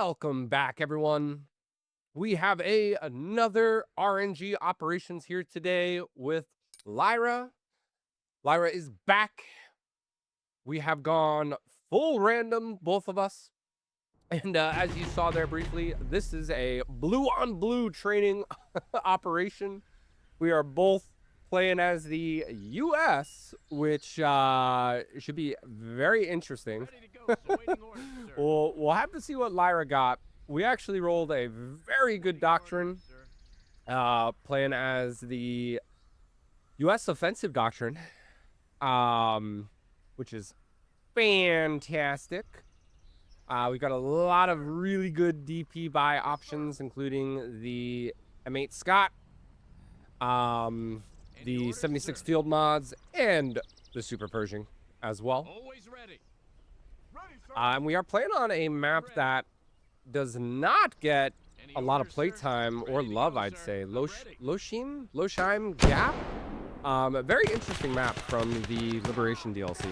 Welcome back, everyone. We have another RNG operations here today with Lyra. Lyra is back. We have gone full random, both of us. And as you saw there briefly, this is a blue on blue training operation. We are both playing as the US, which should be very interesting. We'll have to see what Lyra got. We actually rolled a very good doctrine, playing as the US offensive doctrine, which is fantastic. We've got a lot of really good DP buy options, including the M8 Scott, the 76 field mods, and the Super Pershing as well. Always ready. And we are playing on a map that does not get a lot of playtime or love, I'd say. Losheim Gap. A very interesting map from the Liberation DLC.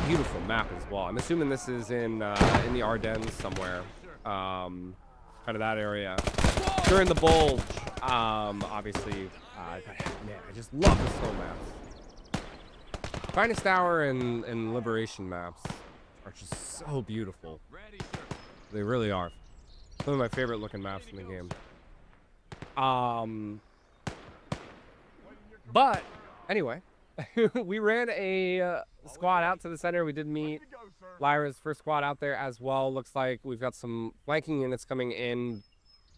Beautiful map as well. I'm assuming this is in the Ardennes somewhere. Kind of that area. During the Bulge, obviously. Man, I just love the snow maps. Finest Hour and Liberation maps are just so beautiful. They really are. Some of my favorite looking maps in the game. But anyway, we ran a squad out to the center. We did meet Lyra's first squad out there as well. Looks like we've got some flanking units coming in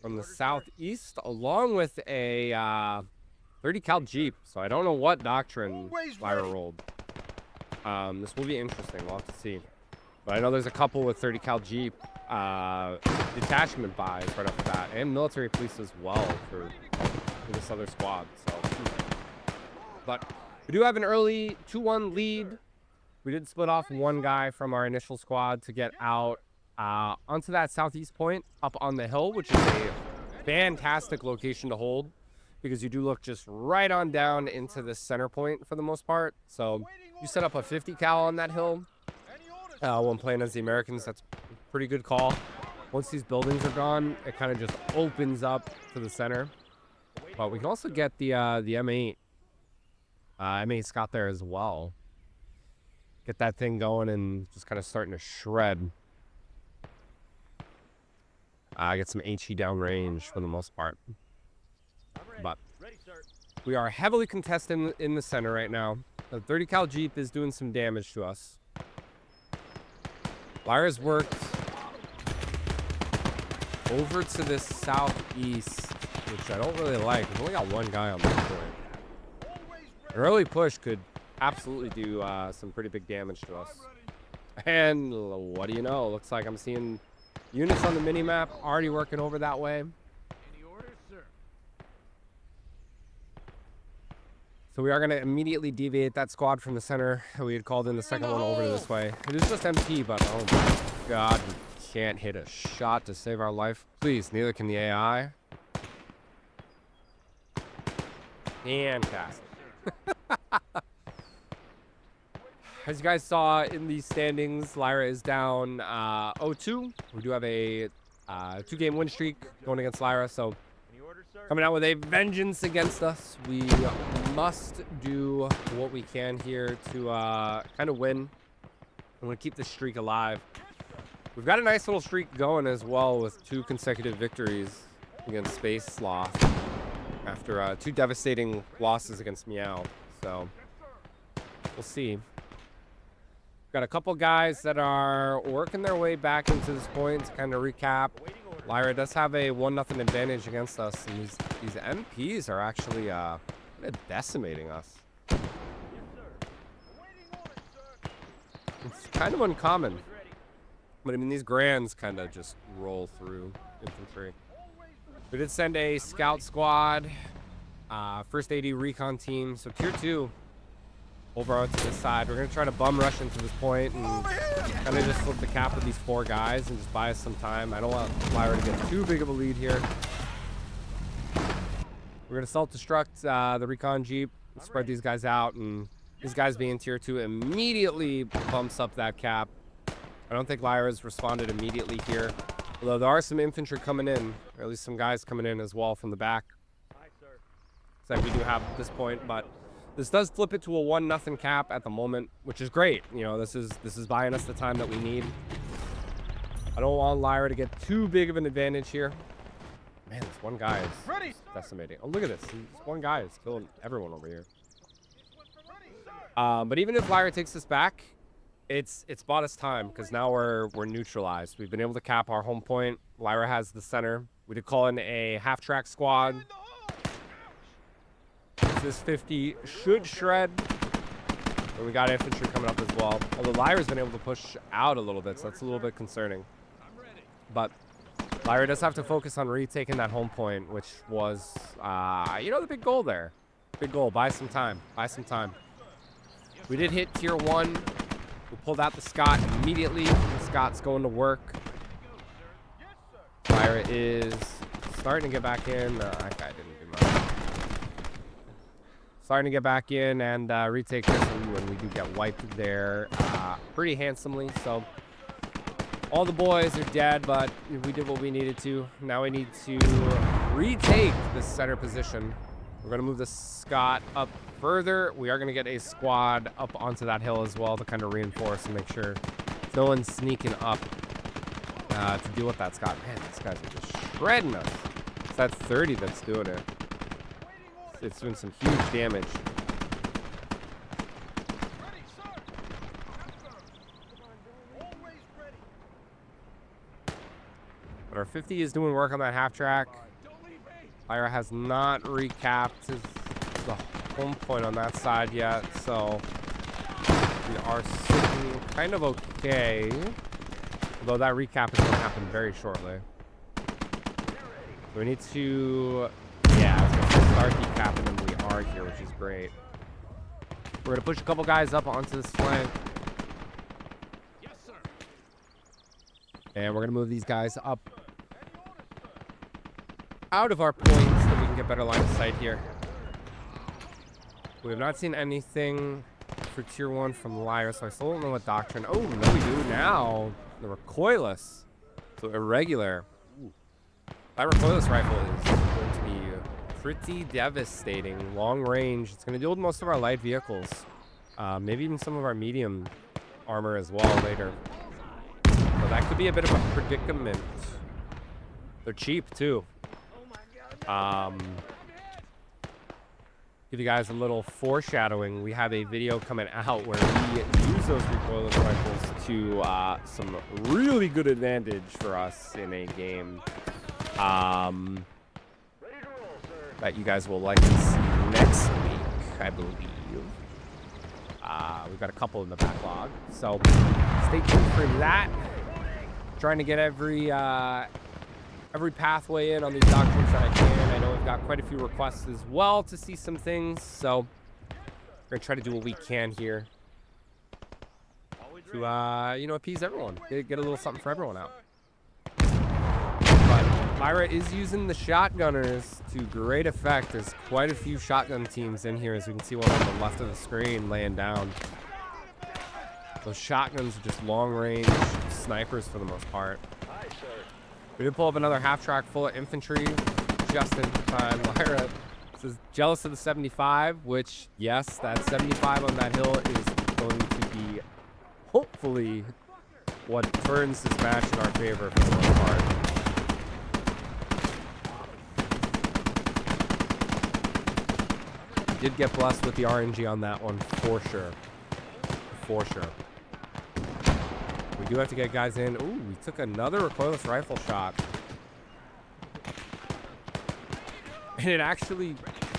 from the southeast, along with a 30 cal Jeep. So I don't know what doctrine Lyra rolled. This will be interesting. We'll have to see. But I know there's a couple with 30 cal Jeep detachment buys right off the bat, and military police as well for this other squad. So, but we do have an early 2-1 lead. We did split off one guy from our initial squad to get out onto that southeast point up on the hill, which is a fantastic location to hold, because you do look just right on down into the center point for the most part. So you set up a 50 cal on that hill when playing as the Americans. That's a pretty good call. Once these buildings are gone, it kind of just opens up to the center. But we can also get the M8 M8 Scott there as well. Get that thing going and just kind of starting to shred. Get some HE downrange for the most part. But we are heavily contested in the center right now. The 30 cal Jeep is doing some damage to us. Lyra's worked over to the southeast, which I don't really like. We've only got one guy on that point. An early push could absolutely do some pretty big damage to us. And what do you know? Looks like I'm seeing units on the mini-map already working over that way. So we are going to immediately deviate that squad from the center. We had called in the second one over this way. It is just MP, but oh my god, we can't hit a shot to save our life. Please, neither can the AI. Fantastic. As you guys saw in the standings, Lyra is down 0-2. We do have a 2-game win streak going against Lyra, so coming out with a vengeance against us. We must do what we can here to kind of win. I'm going to keep this streak alive. We've got a nice little streak going as well with 2 consecutive victories against Space Sloth after 2 devastating losses against Meow. So we'll see. Got a couple guys that are working their way back into this point to kind of recap. Lyra does have a 1-0 advantage against us, and these MPs are actually decimating us. It's kind of uncommon, but I mean, these Grands kind of just roll through infantry. We did send a scout squad, first AD recon team, so tier 2 over to this side. We're going to try to bum rush into this point and kind of just flip the cap with these 4 guys and just buy us some time. I don't want Lyra to get too big of a lead here. We're going to self-destruct the recon Jeep, spread these guys out, and these guys being tier 2 immediately bumps up that cap. I don't think Lyra's responded immediately here. Although there are some infantry coming in, or at least some guys coming in as well from the back. So we do have at this point, but this does flip it to a 1-0 cap at the moment, which is great. You know, this is buying us the time that we need. I don't want Lyra to get too big of an advantage here. Man, this one guy is decimating. Oh, look at this. This one guy is killing everyone over here. But even if Lyra takes this back, it's bought us time because now we're neutralized. We've been able to cap our home point. Lyra has the center. We did call in a half-track squad. This 50 should shred. And we got infantry coming up as well. Although Lyra's been able to push out a little bit, so that's a little bit concerning. But Lyra does have to focus on retaking that home point, which was, you know, the big goal there. Big goal. Buy some time. Buy some time. We did hit tier 1. We pulled out the Scott immediately. The Scott's going to work. Lyra is starting to get back in. That guy didn't do much. Starting to get back in and retake this, and we do get wiped there pretty handsomely. So all the boys are dead, but we did what we needed to. Now we need to retake this center position. We're going to move the Scott up further. We are going to get a squad up onto that hill as well to kind of reinforce and make sure no one's sneaking up to deal with that Scott. Man, these guys are just shredding us. It's that 30 that's doing it. It's doing some huge damage. But our 50 is doing work on that half track. Lyra has not recapped the home point on that side yet, so we are sitting kind of okay. Although that recap is going to happen very shortly. We need to, yeah, I was going to start decapping, and we are here, which is great. We're going to push a couple guys up onto this flank. Yes, sir. And we're going to move these guys up out of our points so we can get better line of sight here. We have not seen anything for tier 1 from Lyra, so I still don't know what doctrine. Oh, no, we do now. The recoilless. So irregular. Ooh. That recoilless rifle is going to be pretty devastating. Long range. It's going to deal with most of our light vehicles. Maybe even some of our medium armor as well later. So that could be a bit of a predicament. They're cheap too. Give you guys a little foreshadowing. We have a video coming out where we use those recoilless rifles to some really good advantage for us in a game that you guys will likely see next week, I believe. We've got a couple in the backlog, so stay tuned for that. Trying to get every pathway in on these doctrines that I can. I know we've got quite a few requests as well to see some things, so we're gonna try to do what we can here to you know, appease everyone, get a little something for everyone out. But Lyra is using the shotgunners to great effect. There's quite a few shotgun teams in here, as you can see one on the left of the screen laying down. Those shotguns are just long range snipers for the most part. We did pull up another half track full of infantry just in time. Lyra is jealous of the 75, which, yes, that 75 on that hill is going to be hopefully what turns this match in our favor for the most part. We did get blessed with the RNG on that one for sure. For sure. We do have to get guys in. Ooh, we took another recoilless rifle shot. And it actually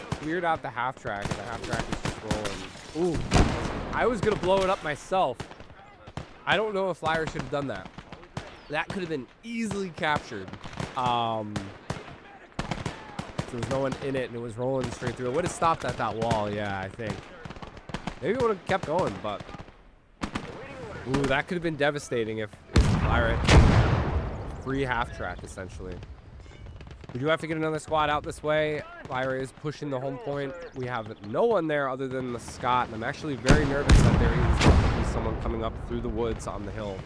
cleared out the half track. The half track is just rolling. Ooh, I was going to blow it up myself. I don't know if Lyra should have done that. That could have been easily captured. There was no one in it, and it was rolling straight through. It would have stopped at that wall, yeah, I think. Maybe it would have kept going, but... Ooh, that could have been devastating if Lyra had free half track, essentially. We do have to get another squad out this way. Lyra is pushing the home point. We have no one there other than the Scott, and I'm actually very nervous that there is going to be someone coming up through the woods on the hill.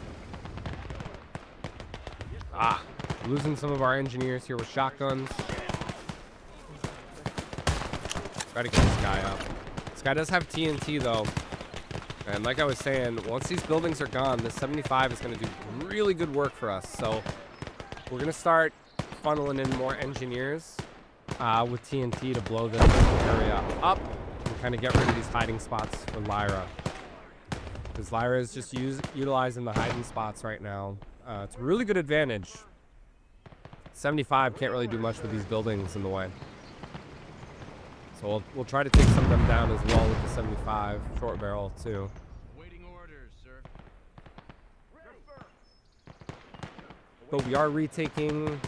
Losing some of our engineers here with shotguns. Try to get this guy up. This guy does have TNT though. And like I was saying, once these buildings are gone, this 75 is going to do really good work for us. So we're going to start funneling in more engineers with TNT to blow this area up and kind of get rid of these hiding spots for Lyra. Because Lyra is just utilizing the hiding spots right now. It's a really good advantage. 75 can't really do much with these buildings in the way. So we'll try to take some of them down as well with the 75 short barrel too. Waiting orders, sir. But we are retaking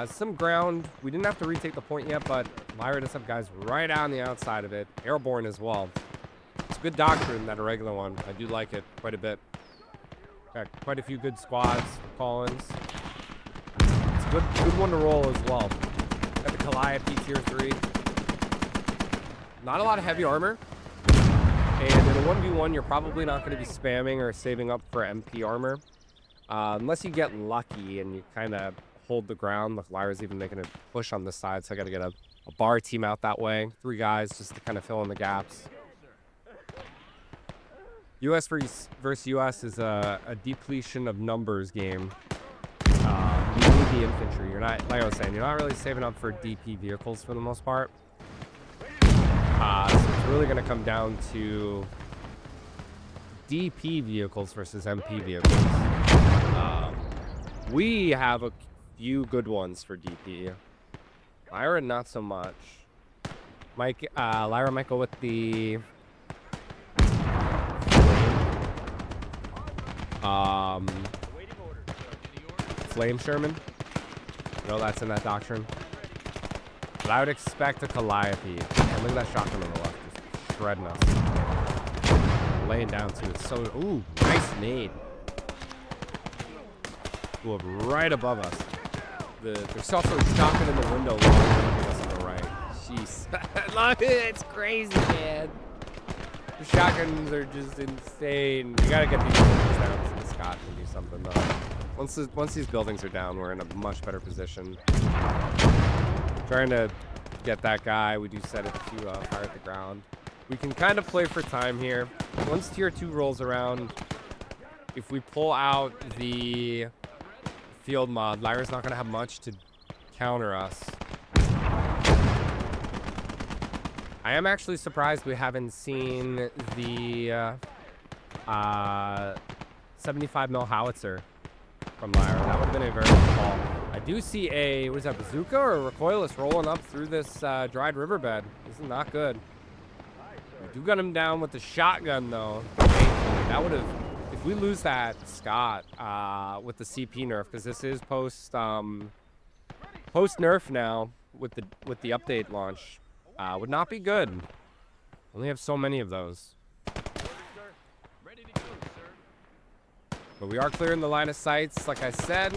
some ground. We didn't have to retake the point yet, but Lyra does have guys right on the outside of it. Airborne as well. It's a good doctrine, that irregular one. I do like it quite a bit. Got quite a few good squads, call-ins. It's a good one to roll as well. Got the Calliope tier 3. Not a lot of heavy armor. And in a 1v1, you're probably not going to be spamming or saving up for MP armor. Unless you get lucky and you kind of hold the ground. Look, Lyra's even making a push on this side, so I got to get a bar team out that way. 3 guys just to kind of fill in the gaps. US versus US is a depletion of numbers game. You need the infantry. You're not, like I was saying, you're not really saving up for DP vehicles for the most part. So it's really going to come down to DP vehicles versus MP vehicles. We have a few good ones for DP. Lyra, not so much. Lyra might go with the Flame Sherman. No, that's in that doctrine. But I would expect a Calliope. And look at that shotgun on the left, just shredding us. Laying down too. It's so, ooh, nice nade. Flew up right above us. There's also a shotgun in the window looking at us on the right. Jeez. Look, it's crazy, man. The shotguns are just insane. You gotta get these buildings down so the Scott can do something though. Once these buildings are down, we're in a much better position. Trying to get that guy. We do set it to fire at the ground. We can kind of play for time here. Once tier 2 rolls around, if we pull out the field mod, Lyra's not going to have much to counter us. I am actually surprised we haven't seen the 75 mil howitzer from Lyra. That would have been a very good call. I do see a, what is that, bazooka or a recoilless rolling up through this dried riverbed. This is not good. We do got him down with the shotgun though. That would have, if we lose that Scott with the CP nerf, because this is post nerf now with the update launch, would not be good. Only have so many of those. But we are clearing the line of sights, like I said.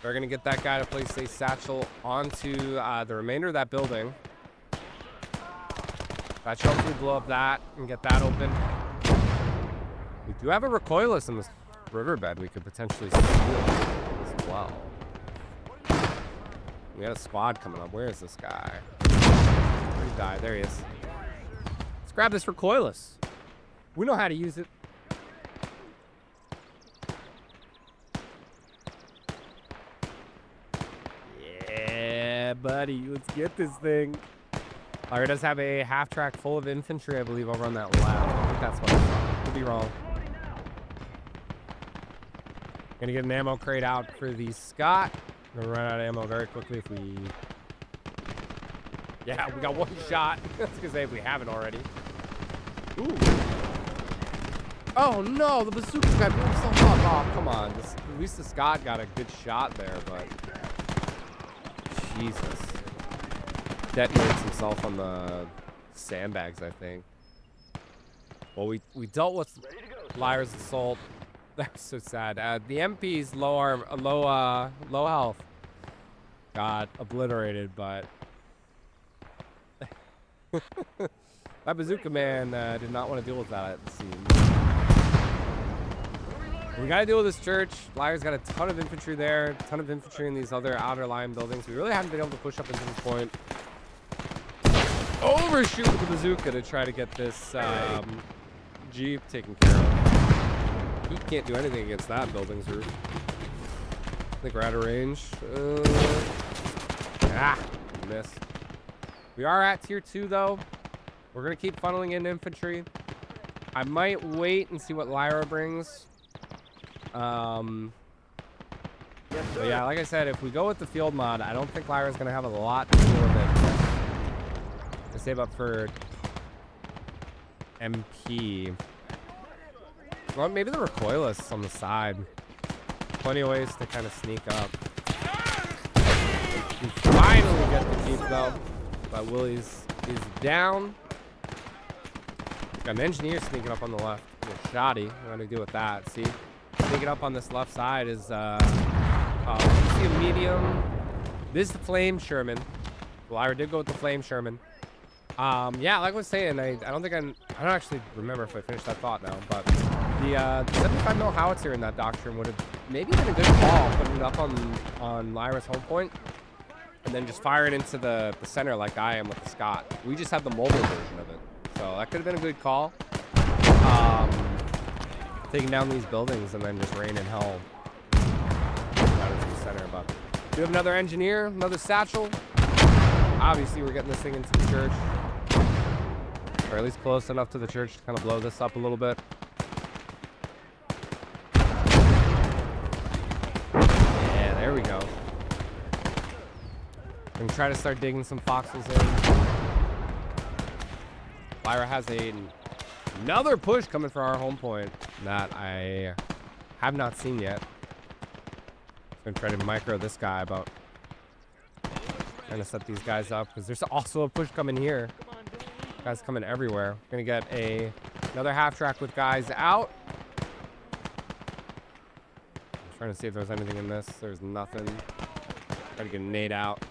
We're going to get that guy to place a satchel onto the remainder of that building. That should hopefully blow up that and get that open. We do have a recoilless in this riverbed we could potentially steal as well. We got a squad coming up. Where is this guy? Where did he die? There he is. Let's grab this recoilless. We know how to use it. Yeah, buddy. Let's get this thing. Lyra does have a half track full of infantry, I believe, over on that left. I think that's what I saw. Could be wrong. Gonna get an ammo crate out for the Scott. Gonna run out of ammo very quickly if we... Yeah, we got one shot. I was gonna say if we haven't already. Ooh. Oh no, the bazooka guy blew himself up. Oh, come on. At least the Scott got a good shot there, but... Jesus. Detonates himself on the sandbags, I think. Well, we dealt with Lyra's assault. That's so sad. The MP's low health got obliterated, but that bazooka man did not want to deal with that, it seems. We got to deal with this church. Lyra's got a ton of infantry there, a ton of infantry in these other outer line buildings. We really haven't been able to push up into this point. Overshoot with the bazooka to try to get this Jeep taken care of. He can't do anything against that building's roof. I think we're out of range. Missed. We are at tier 2 though. We're gonna keep funneling in infantry. I might wait and see what Lyra brings. But yeah, like I said, if we go with the field mod, I don't think Lyra's gonna have a lot to deal with it. I save up for MP. Well, maybe the recoilless on the side. Plenty of ways to kind of sneak up. We finally get the Jeep though. But Willie's is down. Got an engineer sneaking up on the left. A little shoddy. What am I gonna do with that? See, sneaking up on this left side is see a medium. This is the Flame Sherman. Lyra did go with the Flame Sherman. Yeah, like I was saying, I don't actually remember if I finished that thought now, but the 75mm howitzer in that doctrine would have maybe been a good call, putting it up on Lyra's home point, and then just firing into the center like I am with the Scott. We just have the mobile version of it, so that could have been a good call. Taking down these buildings and then just raining hell out into the center. But we have another engineer, another satchel. Obviously, we're getting this thing into the church. Or at least close enough to the church to kind of blow this up a little bit. Yeah, there we go. I'm gonna try to start digging some foxholes in. Lyra has another push coming for our home point that I have not seen yet. I'm gonna try to micro this guy about trying to set these guys up because there's also a push coming here. Guys coming everywhere. Gonna get another half track with guys out. I'm trying to see if there's anything in this. There's nothing. Try to get a nade out.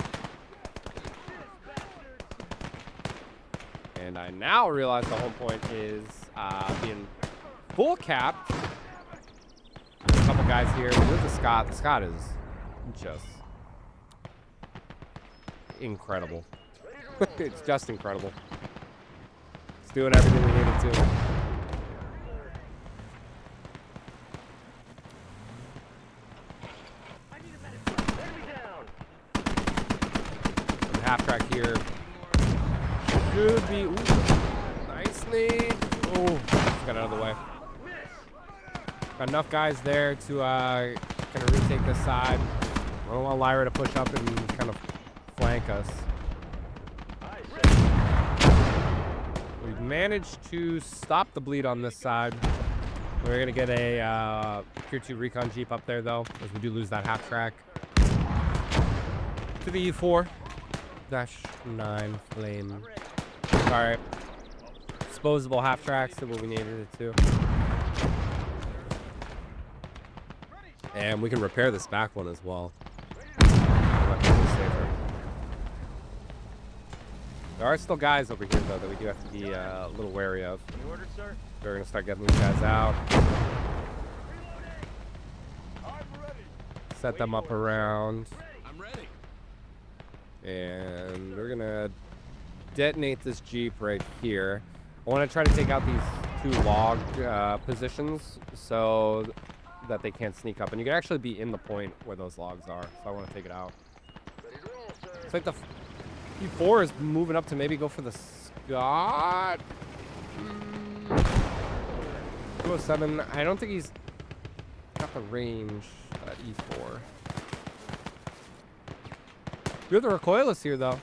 And I now realize the home point is being full capped. A couple guys here. With the Scott. The Scott is just incredible. It's just incredible. It's doing everything we needed to. Some half track here. Should be. Ooh, nicely. Oh, just got out of the way. Got enough guys there to kind of retake this side. I don't want Lyra to push up and kind of flank us. We've managed to stop the bleed on this side. We're gonna get a tier 2 recon Jeep up there though, as we do lose that half track to the E4-9 flame. All right, disposable half tracks to what we needed it to, and we can repair this back one as well. There are still guys over here, though, that we do have to be a little wary of. Any orders, sir? We're going to start getting these guys out. Set them up around. I'm ready. And we're going to detonate this Jeep right here. I want to try to take out these 2 log positions so that they can't sneak up. And you can actually be in the point where those logs are. So I want to take it out. It's like the E4 is moving up to maybe go for the Scott. 207. I don't think he's got the range at E4. You're the recoilless here, though.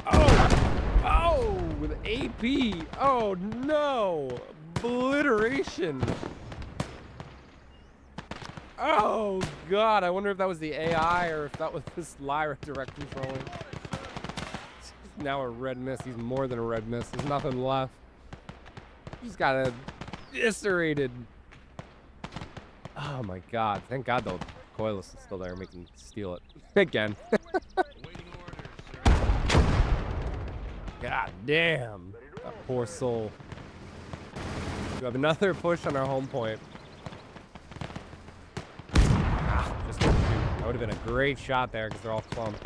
Oh, with AP. Oh no, obliteration. Oh god, I wonder if that was the AI or if that was this Lyra direct controlling. Now a red mist. He's more than a red mist. There's nothing left. He's got eviscerated. Oh my god. Thank god the coilless is still there and we can steal it. Again. Awaiting orders, sir. God damn. That poor soul. We have another push on our home point. Just didn't shoot. That would have been a great shot there because they're all clumped.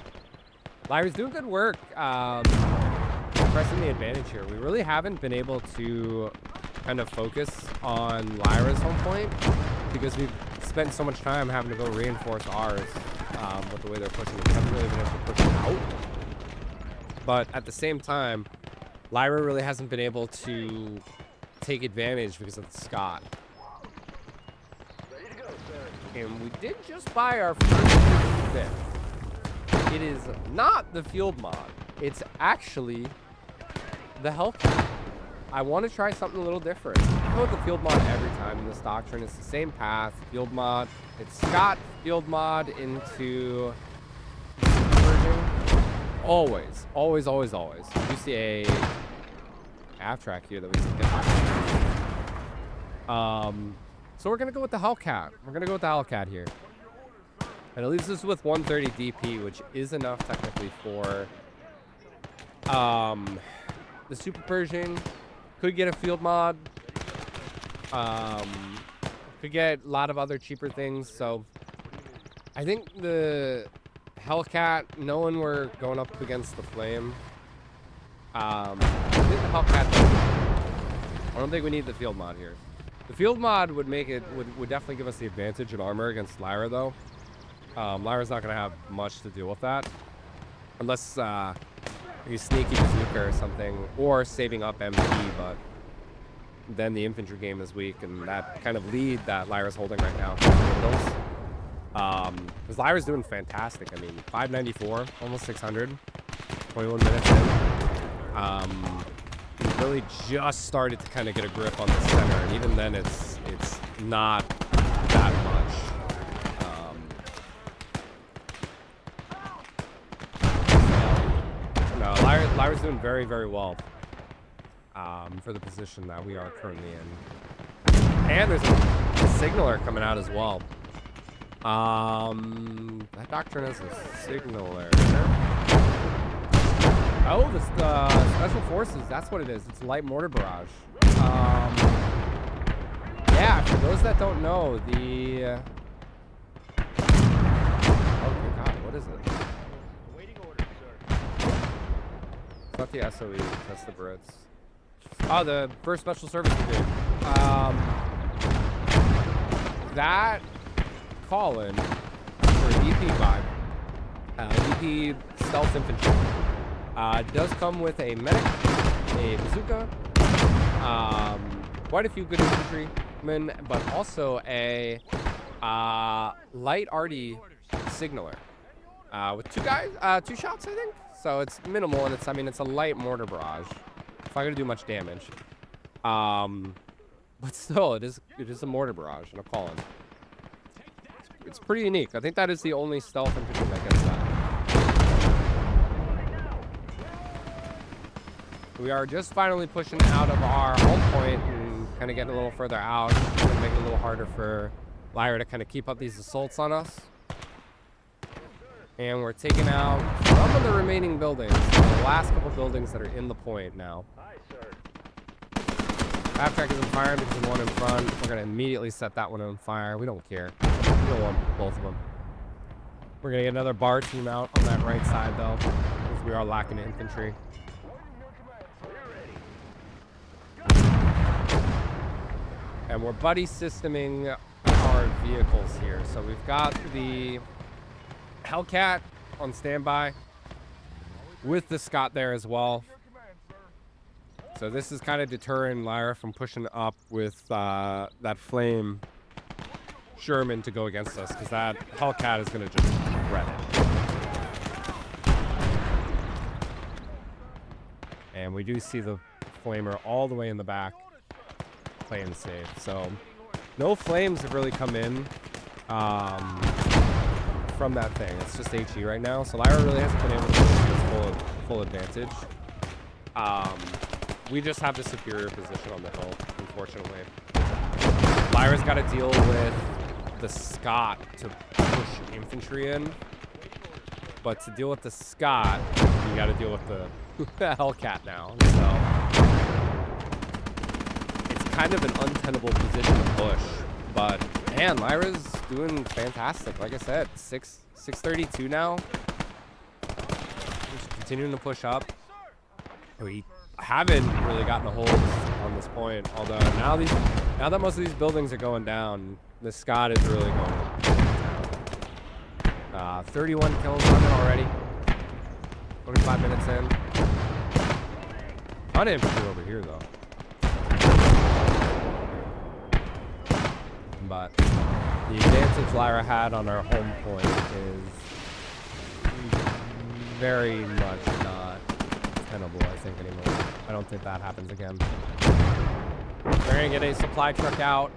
Lyra's doing good work pressing the advantage here. We really haven't been able to kind of focus on Lyra's home point because we've spent so much time having to go reinforce ours with the way they're pushing it. We haven't really been able to push it out. But at the same time, Lyra really hasn't been able to take advantage because of the Scott. And we did just buy our first bit. It is not the field mod. It's actually the Hellcat. I want to try something a little different. I go with the field mod every time in this doctrine. It's the same path. Field mod. It's Scott field mod into version. Always, always, always, always. You see a half track here that we can get. So we're gonna go with the Hellcat. We're gonna go with the Hellcat here. And it leaves us with 130 DP, which is enough technically for the Super Pershing. Could get a field mod. Could get a lot of other cheaper things. So I think the Hellcat, knowing we're going up against the Flame, I think the Hellcat, I don't think we need the field mod here. The field mod would make it, would definitely give us the advantage in armor against Lyra though. Lyra's not going to have much to deal with that. Unless you sneaky bazooka or something, or saving up MP, but then the infantry game is weak, and that kind of lead that Lyra's holding right now. Because Lyra's doing fantastic. I mean, 594, almost 600, 21 minutes in. We've really just started to kind of get a grip on the center, and even then it's not that much. No, Lyra's doing very, very well for the position that we are currently in. And there's a signaler coming out as well. That doctrine has a signaler. Oh, the special forces. That's what it is. It's light mortar barrage. Yeah, for those that don't know, the oh my God, what is it? It's not the SOE. That's the Brits. Oh, the first special service brigade. That call-in for DP vibe, DP stealth infantry, does come with a medic, a bazooka, quite a few good infantrymen, but also a light arty signaler with two shots, I think. So it's minimal, and it's a light mortar barrage. It's not gonna do much damage. But still, it is a mortar barrage and a call-in. It's pretty unique. I think that is the only stealth infantry that gets that. We are just finally pushing out of our home point and kind of getting a little further out. It's gonna make it a little harder for Lyra to kind of keep up these assaults on us. And we're taking out some of the remaining buildings, the last couple buildings that are in the point now. Half track isn't firing because of one in front. We're gonna immediately set that one on fire. We don't care. We don't want both of them. We're gonna get another bar team out on that right side though, because we are lacking infantry. And we're buddy systeming our vehicles here. So we've got the Hellcat on standby with the Scott there as well. So this is kind of deterring Lyra from pushing up with that Flame Sherman to go against us, because that Hellcat is going to just shred it. And we do see the Flamer all the way in the back playing safe. So no flames have really come in from that thing. It's just HE right now. So Lyra really hasn't been able to take full advantage. We just have the superior position on the hill, unfortunately. Lyra's got to deal with the Scott to push infantry in. But to deal with the Scott, you got to deal with the Hellcat now. So it's kind of an untenable position to push. But man, Lyra's doing fantastic. Like I said, 632 now. Just continuing to push up. We haven't really gotten a hold on this point. Although now that most of these buildings are going down, the Scott is really going down. 31 kills on it already. 25 minutes in. Ton of infantry over here though. But the advantage Lyra had on our home point is very much not tenable, I think, anymore. I don't think that happens again. We're gonna get a supply truck out.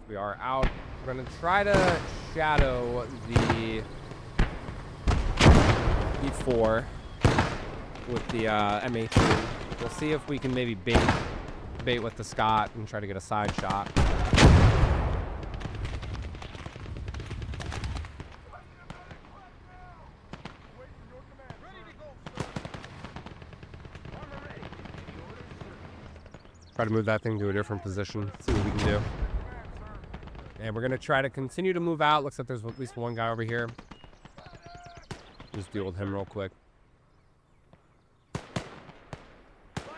We are out. We're gonna try to shadow the E4 with the M18. We'll see if we can maybe bait with the Scott and try to get a side shot. Try to move that thing to a different position, see what we can do. And we're gonna try to continue to move out. Looks like there's at least one guy over here. Just deal with him real quick.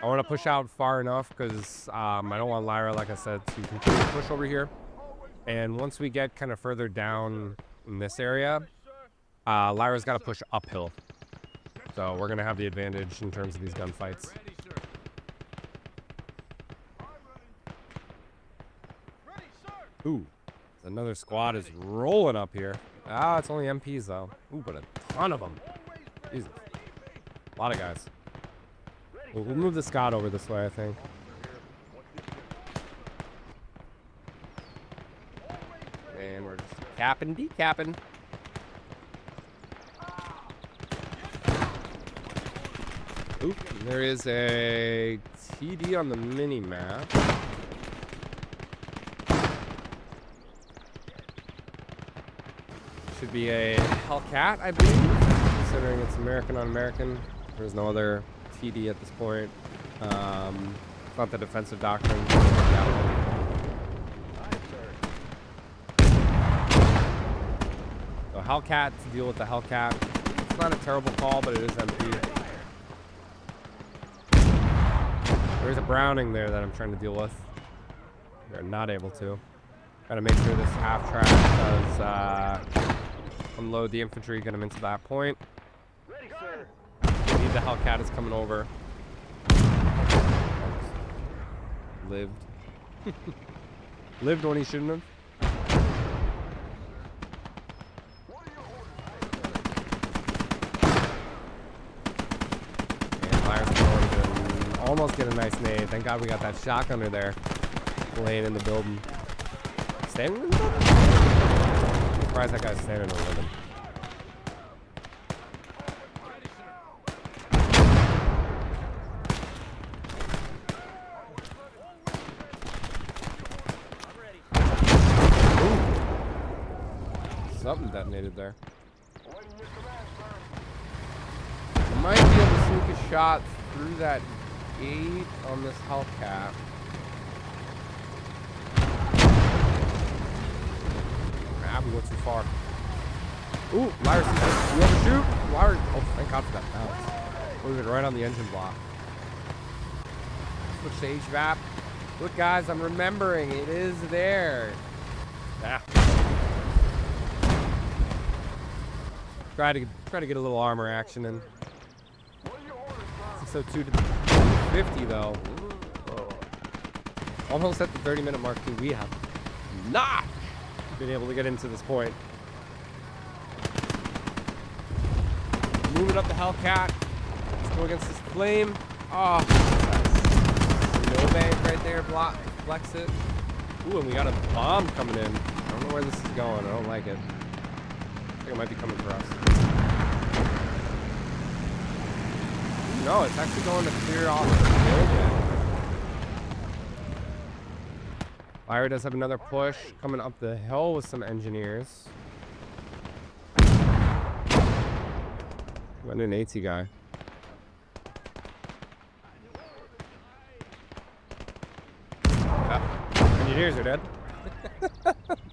I want to push out far enough because I don't want Lyra, like I said, to continue to push over here. And once we get kind of further down in this area, Lyra's got to push uphill. So we're going to have the advantage in terms of these gunfights. Ooh, another squad is rolling up here. Ah, it's only MPs though. Ooh, but a ton of them. Jesus. A lot of guys. We'll move the Scott over this way, I think. And we're just capping, decapping. Oop, there is a TD on the mini-map. Should be a Hellcat, I believe, considering it's American on American. There's no other TD at this point. It's not the defensive doctrine. So Hellcat to deal with the Hellcat. It's not a terrible call, but it is MP. There's a Browning there that I'm trying to deal with. We're not able to. Gotta make sure this half track does unload the infantry, get them into that point. Ready, sir. We need the Hellcat is coming over. Lived. Lived when he shouldn't have. And Lyra's going to almost get a nice nade. Thank God we got that shotgunner there laying in the building. Standing in the building? I'm surprised that guy's standing in the building. Something detonated there. I might be able to sneak a shot through that gate on this Hellcat. We went too far. Ooh, Lyra, you ever shoot? Lyra, oh, thank God for that bounce. Moved it right on the engine block. Switch to HVAP. Look, guys, I'm remembering. It is there. Yeah. Try to get a little armor action in. 602 to 250 though. Whoa. Almost at the 30-minute mark. We have not been able to get into this point. Moving up the Hellcat. Let's go against this flame. Oh, no bank right there. Block, flex it. Ooh, and we got a bomb coming in. I don't know where this is going. I don't like it. I think it might be coming for us. Ooh, no, it's actually going to clear off the building. Lyra does have another push coming up the hill with some engineers. What an AT guy. Engineers are dead.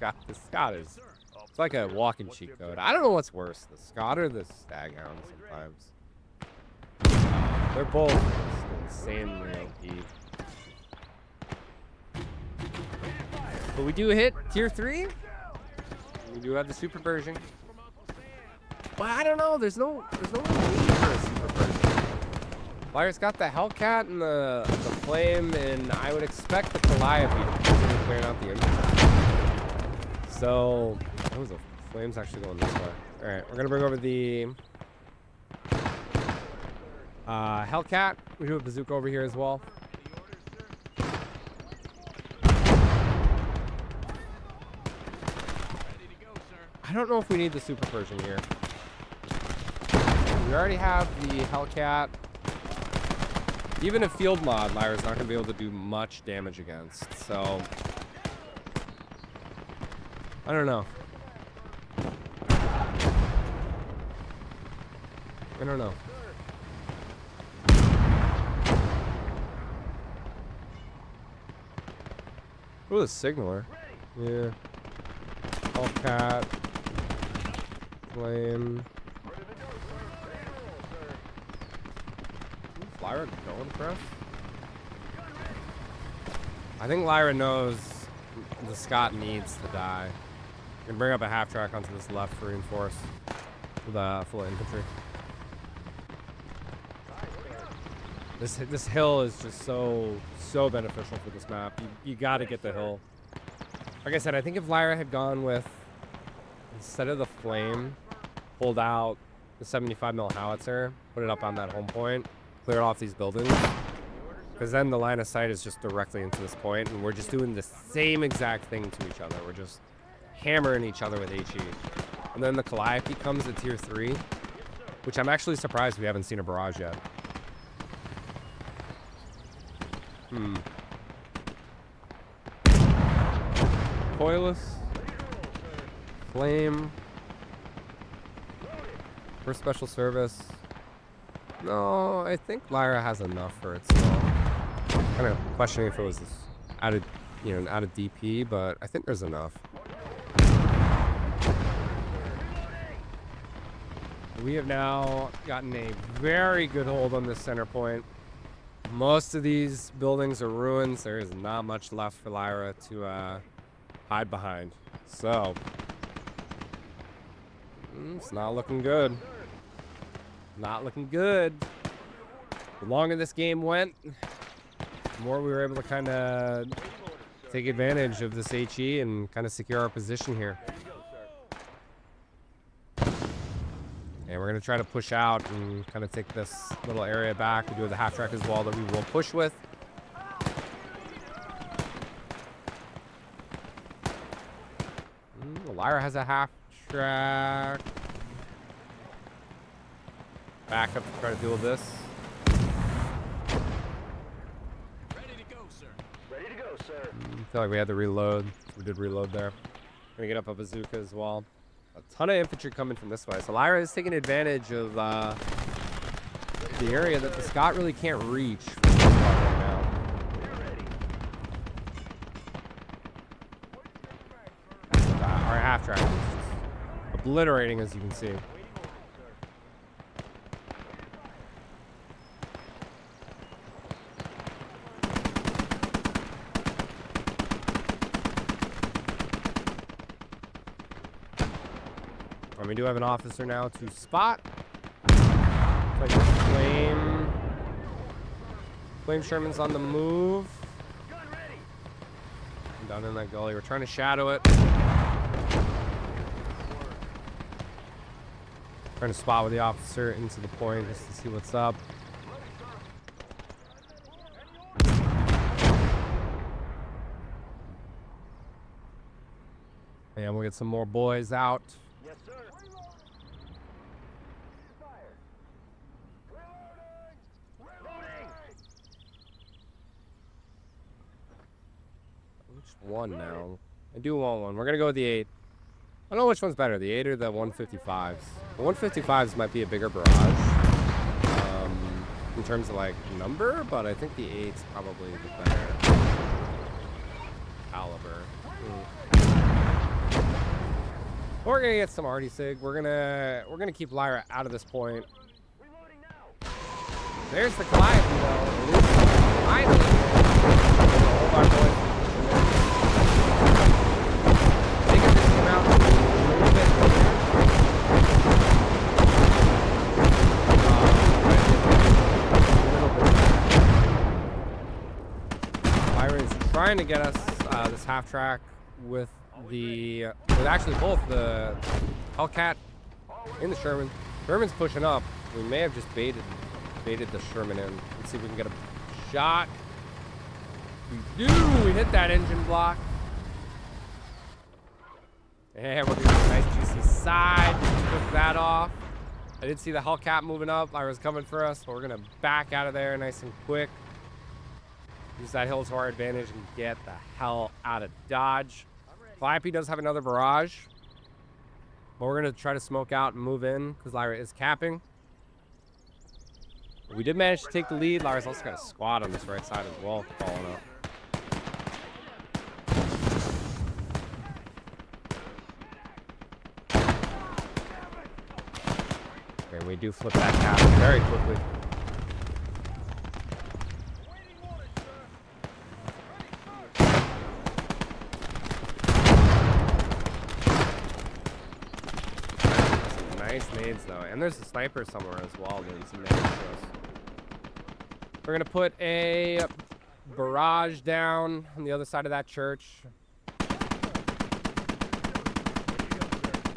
God, the Scott is... It's like a walking cheat code. I don't know what's worse, the Scott or the Staghound sometimes. They're both just insanely OP. But we do hit tier 3. We do have the super version. But I don't know, there's no need for a super version. Lyra's got the Hellcat and the Flame, and I would expect the Calliope to continue clearing out the infantry. So, oh, the Flame's actually going this way. Alright, we're gonna bring over the Hellcat. We do a bazooka over here as well. I don't know if we need the super version here. We already have the Hellcat. Even a field mod, Lyra's not going to be able to do much damage against. So, I don't know. I don't know. Ooh, the signaler. Yeah. Hellcat. Flame. Is Lyra going for us? I think Lyra knows the Scott needs to die. We can bring up a half track onto this left for reinforce with full infantry. This hill is just so beneficial for this map. You got to get the hill. Like I said, I think if Lyra had gone with, instead of the Flame, pulled out the 75mm howitzer, put it up on that home point, clear off these buildings, because then the line of sight is just directly into this point, and we're just doing the same exact thing to each other. We're just hammering each other with HE. And then the Calliope comes at tier 3, which I'm actually surprised we haven't seen a barrage yet. Coilless. Flame. For special service. No, I think Lyra has enough for itself. Kind of questioning if it was this added, an added DP, but I think there's enough. We have now gotten a very good hold on this center point. Most of these buildings are ruins. There is not much left for Lyra to hide behind. So, it's not looking good. Not looking good. The longer this game went, the more we were able to kind of take advantage of this HE and kind of secure our position here. And we're going to try to push out and kind of take this little area back. We do have the half track as well that we will push with. Lyra has a half track. Back up to try to deal with this. Ready to go, sir. Ready to go, sir. I feel like we had to reload. We did reload there. Gonna get up a bazooka as well. A ton of infantry coming from this way. So Lyra is taking advantage of the area that the Scott really can't reach right now. Our half track is just obliterating, as you can see. And we do have an officer now to spot. Like Flame Sherman's on the move. Down in that gully. We're trying to shadow it. Trying to spot with the officer into the point just to see what's up. And we'll get some more boys out. Yes, sir. Which one now? I do want one. We're gonna go with the 8. I don't know which one's better, the 8 or the 155s. The 155s might be a bigger barrage in terms of like number, but I think the 8's probably the better. caliber. We're gonna get some arty sig. We're gonna keep Lyra out of this point. There's the Calliope though. Finally. Hold our boys. I think if this came out a little bit earlier. Lyra is trying to get us this half track with actually both the Hellcat and the Sherman. Sherman's pushing up. We may have just baited the Sherman in. Let's see if we can get a shot. We do. We hit that engine block. And we're getting a nice juicy side. Took that off. I did see the Hellcat moving up. Lyra's coming for us, but we're gonna back out of there nice and quick. Use that hill to our advantage and get the hell out of Dodge. Calliope does have another barrage, but we're gonna try to smoke out and move in because Lyra is capping. We did manage to take the lead. Lyra's also got a squad on this right side as well, following up. Okay, we do flip that cap very quickly. Nice nades though, and there's a sniper somewhere as well doing some damage to us. We're gonna put a barrage down on the other side of that church,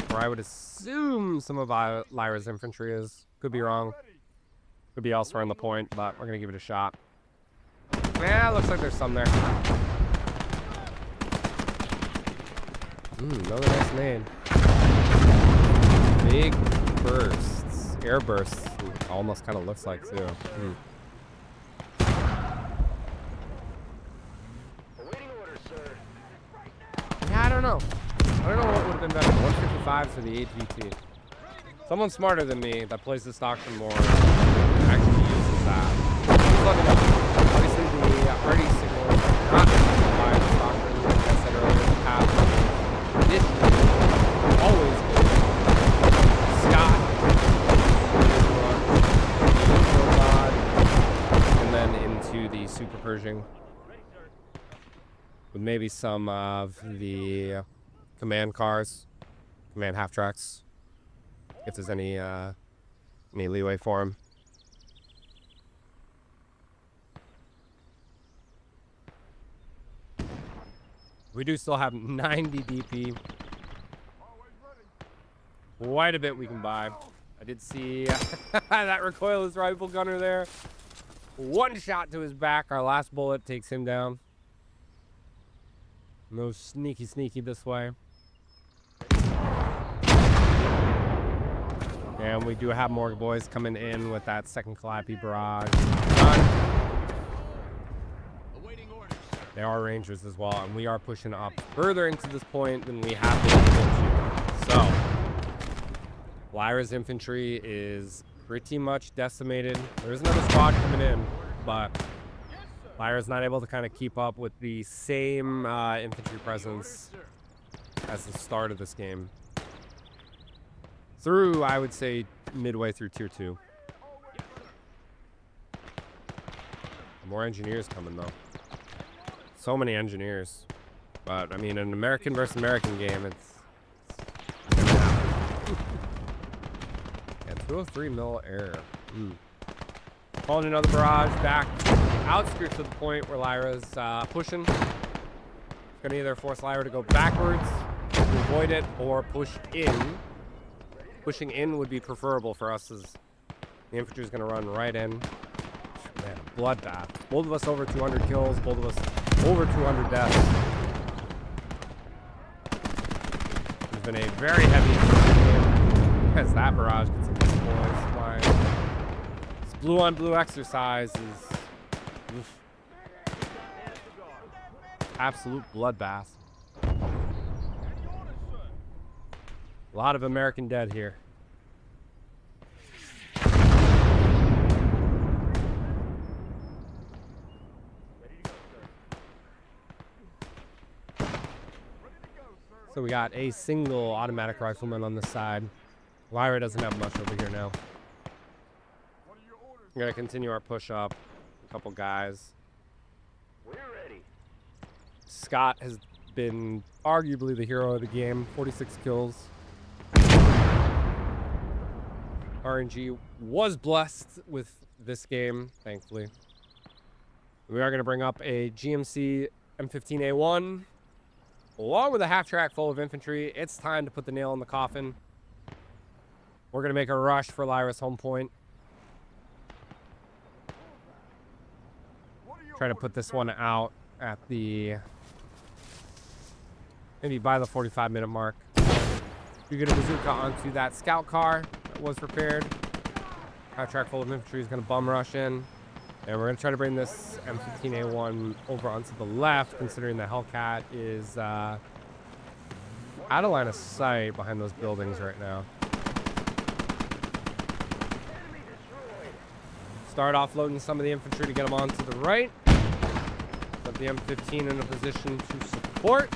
where I would assume some of Lyra's infantry is. Could be wrong. Could be elsewhere on the point, but we're gonna give it a shot. Yeah, looks like there's some there. Another nice nade. Big bursts, air bursts. Almost kind of looks like too. Yeah, I don't know. I don't know what would have been better, 155s or the HVT. Someone smarter than me that plays this doctrine more actually uses that. Just let me know. Obviously, the RD signal is not by this doctrine, like I said earlier. The path traditionally always good. Scott, and then into the Super Pershing with maybe some of the command cars, command half tracks, if there's any leeway for them. We do still have 90 DP. Quite a bit we can buy. I did see that recoilless rifle gunner there. One shot to his back. Our last bullet takes him down. No sneaky this way. And we do have more boys coming in with that second Calliope barrage. They are rangers as well, and we are pushing up further into this point than we have been. So Lyra's infantry is pretty much decimated. There's another squad coming in, but Lyra's not able to kind of keep up with the same infantry presence as the start of this game. Through, I would say, midway through Tier 2. More engineers coming, though. So many engineers. But, I mean, an American versus American game, it's yeah, 203 mil air. Calling another barrage back outskirts of the point where Lyra's pushing. It's going to either force Lyra to go backwards to avoid it or push in. Pushing in would be preferable for us, as the infantry is going to run right in. Man, bloodbath. Both of us over 200 kills, both of us over 200 deaths. There's been a very heavy game as that barrage gets some boys flying. This blue on blue exercise is absolute bloodbath. A lot of American dead here. So we got a single automatic rifleman on the side. Lyra doesn't have much over here now. We're going to continue our push up. A couple guys. We're ready. Scott has been arguably the hero of the game. 46 kills. RNG was blessed with this game, thankfully. We are going to bring up a GMC M15A1 along with a half track full of infantry. It's time to put the nail in the coffin. We're going to make a rush for Lyra's home point. Try to put this one out at the... maybe by the 45-minute mark. You get a bazooka onto that scout car that was repaired. Half track full of infantry is going to bum rush in. And we're going to try to bring this M15A1 over onto the left, considering the Hellcat is out of line of sight behind those buildings right now. Start offloading some of the infantry to get them onto the right. Put the M15 in a position to support.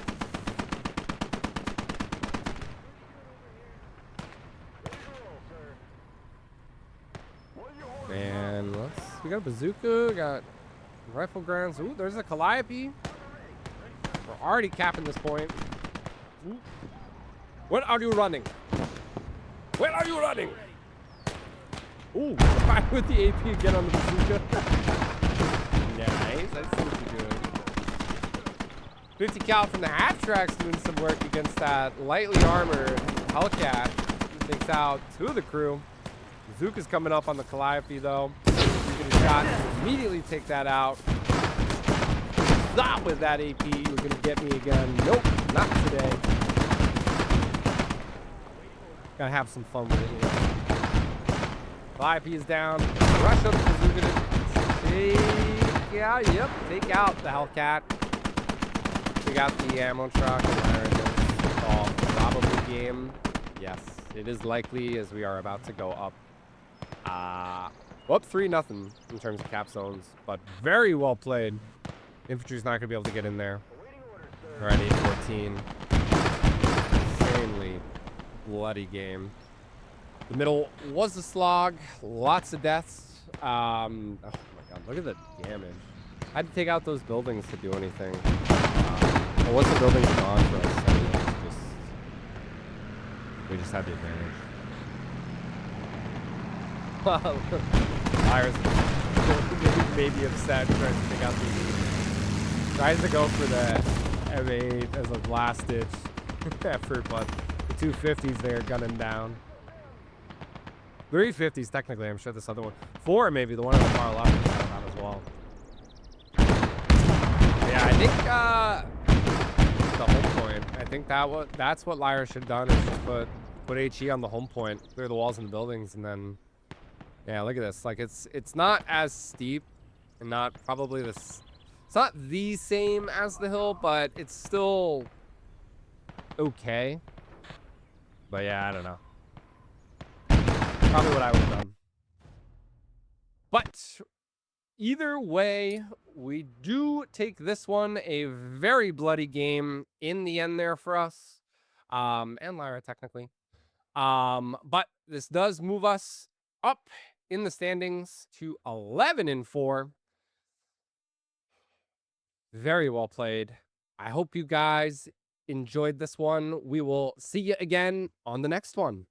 And we got a bazooka, we got rifle grounds. Ooh, there's a Calliope. We're already capping this point. Ooh. Where are you running? Where are you running? Ooh, right with the AP again on the bazooka. Nice, I see what you're doing. 50 cal from the half tracks doing some work against that lightly armored Hellcat. Takes out 2 of the crew. Bazooka's coming up on the Calliope though. You get a shot, immediately take that out. Stop with that AP, you're gonna get me again. Nope, not today. Gotta have some fun with it, you know. Calliope is down. Rush up the Bazooka to take out the Hellcat. Take out the ammo truck. Probably game. Yes, it is likely as we are about to go up. Up 3-0 in terms of cap zones, but very well played. Infantry's not going to be able to get in there. Alright, 8-14. Insanely bloody game. The middle was a slog. Lots of deaths. Oh my god, look at the damage. I had to take out those buildings to do anything. But once the buildings are gone for us, I mean, we just had the advantage. Well, Lyra's maybe upset trying to take out the... tries to go for the M8 as a last-ditch effort, but the 250s there gunning down. 350s technically, I'm sure this other one. 4 maybe, the one on the far left is kind of out as well. Yeah, I think the home point. I think that's what Lyra should have done, is just put HE on the home point, clear the walls and the buildings, and then... yeah, look at this. Like, it's not as steep, and not probably this... it's not the same as the hill, but it's still okay. But yeah, I don't know. Probably what I would have done. But either way, we do take this one a very bloody game in the end there for us. And Lyra, technically. But this does move us up in the standings to 11-4. Very well played. I hope you guys enjoyed this one. We will see you again on the next one.